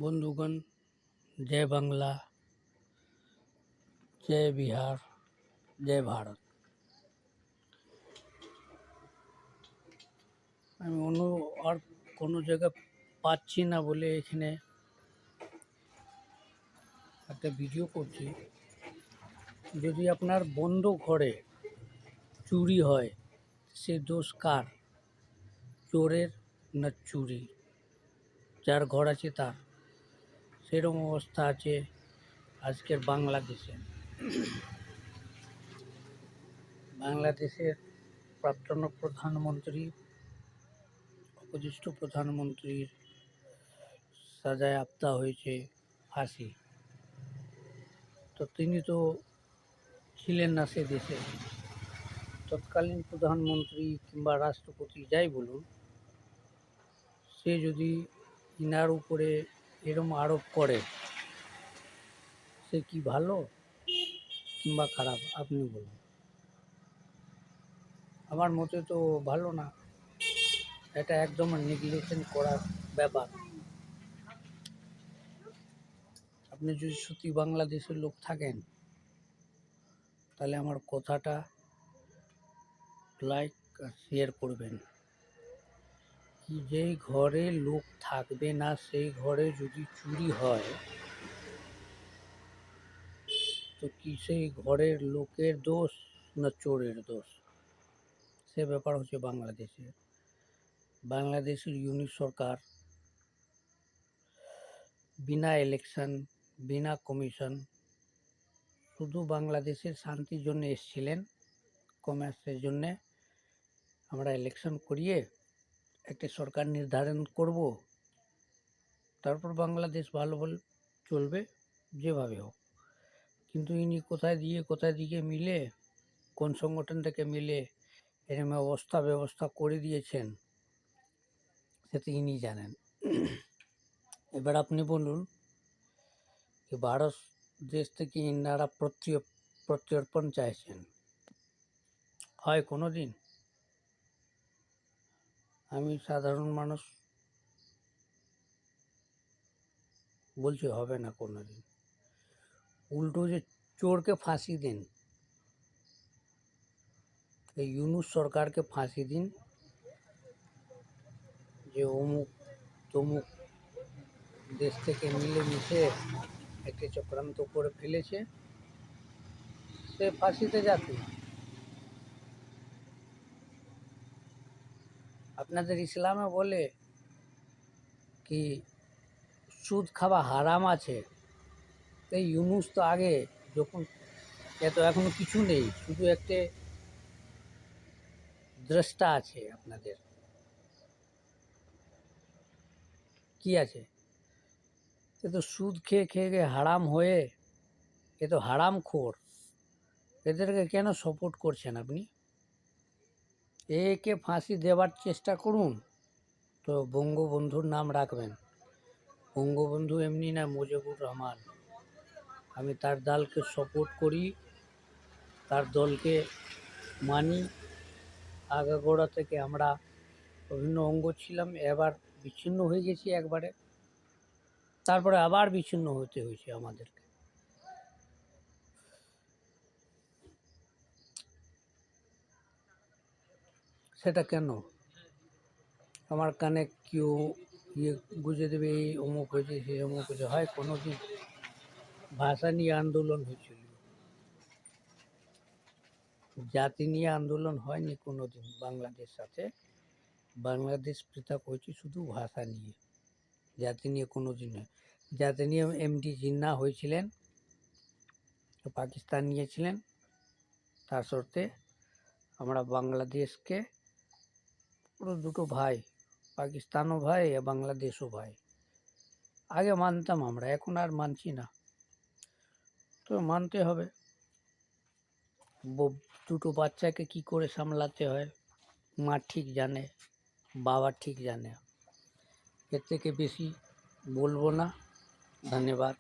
বন্ধুগণ, জয় বাংলা, জয় বিহার, জয় ভারত। আমি আর কোনো জায়গা পাচ্ছি না বলে এখানে একটা ভিডিও করছি। যদি আপনার বন্ধ ঘরে চুরি হয়, সে দোষ কার? চোরের না চুরি? যার ঘর আছে তার। সেরকম অবস্থা আছে আজকের বাংলাদেশে। বাংলাদেশের প্রাক্তন প্রধানমন্ত্রী, উপদেষ্টা প্রধানমন্ত্রীর সাজায় আপ্তা হয়েছে ফাঁসি। তো তিনি তো ছিলেন না সে দেশে। তৎকালীন প্রধানমন্ত্রী কিংবা রাষ্ট্রপতি যাই বলুন, সে যদি ইনার উপরে এরম আরোপ করে, সে কি ভালো কিংবা খারাপ আপনি বলুন? আমার মতে তো ভালো না। এটা একদম নেগলিজেন্স করার ব্যাপার। আপনি যদি সত্যি বাংলাদেশের লোক থাকেন, তাহলে আমার কথাটা লাইক আর শেয়ার করবেন। কি যেই ঘরে লোক থাকবে না, সেই ঘরে যদি চুরি হয়, তো কি সেই ঘরের লোকের দোষ না চোরের দোষ? সে ব্যাপার হচ্ছে বাংলাদেশের ইউনিট সরকার বিনা ইলেকশন, বিনা কমিশন, শুধু বাংলাদেশের শান্তির জন্য এসেছিলেন, কমার্সের জন্যে। আমরা ইলেকশন করিয়ে একটা সরকার নির্ধারণ করব, তারপর বাংলাদেশ ভালো ভালো চলবে, যেভাবে হোক। কিন্তু ইনি কোথায় দিকে মিলে, কোন সংগঠন থেকে মিলে এরকম ব্যবস্থা করে দিয়েছেন, সেটা ইনি জানেন। এবার আপনি বলুন, যে ভারত দেশ থেকে ইনারা প্রত্যর্পণ চাইছেন, হয় কোনো দিন? আমি সাধারণ মানুষ বলছি হবে না কোনো দিন। উল্টো যে চোরকে ফাঁসি দিন, এই ইউনূস সরকারকে ফাঁসি দিন, যে অমুক তমুক দেশ থেকে মিলেমিশে একটি চক্রান্ত করে ফেলেছে, সে ফাঁসিতে যাচ্ছে। আপনাদের ইসলামে বলে কি সুদ খাওয়া হারাম আছে। এই ইউনূস তো আগে যখন এখনো কিছু নেই, শুধু একটা দ্রষ্টা আছে। আপনাদের কি আছে? এ তো সুদ খেয়ে হারাম হয়ে, এ তো হারামখোর। এদেরকে কেন সাপোর্ট করছেন আপনি? একে ফাঁসি দেওয়ার চেষ্টা করুন, তো বঙ্গবন্ধুর নাম রাখবেন। বঙ্গবন্ধু এমনি না, মুজিবুর রহমান। আমি তার দলকে সাপোর্ট করি, তার দলকে মানি। আগাগোড়া থেকে আমরা বিভিন্ন অঙ্গ ছিলাম, এবার বিচ্ছিন্ন হয়ে গেছি একবারে, তারপরে আবার বিচ্ছিন্ন হতে হয়েছে আমাদেরকে। সেটা কেন? আমার কানে কেউ গুঁজে দেবে, এই অমুক হয়েছে, সে অমুক হয়েছে। হয় কোনো দিন ভাষা নিয়ে আন্দোলন হয়েছিল, জাতি নিয়ে আন্দোলন হয়নি কোনো দিন। বাংলাদেশ পৃথক হয়েছে শুধু ভাষা নিয়ে, জাতি নিয়ে কোনো দিন নয়। জাতি নিয়ে এমডি জিন্নাহ হয়েছিলেন, পাকিস্তান নিয়েছিলেন, তার শর্তে আমরা বাংলাদেশকে পুরো দুটো ভাই, পাকিস্তানও ভাই বাংলাদেশও ভাই। আগে মানতাম আমরা, এখন আর মানছি না। তো মানতে হবে। দুটো বাচ্চাকে কি করে সামলাতে হয় মা ঠিক জানে, বাবা ঠিক জানে। এর থেকে বেশি বলবো না। ধন্যবাদ।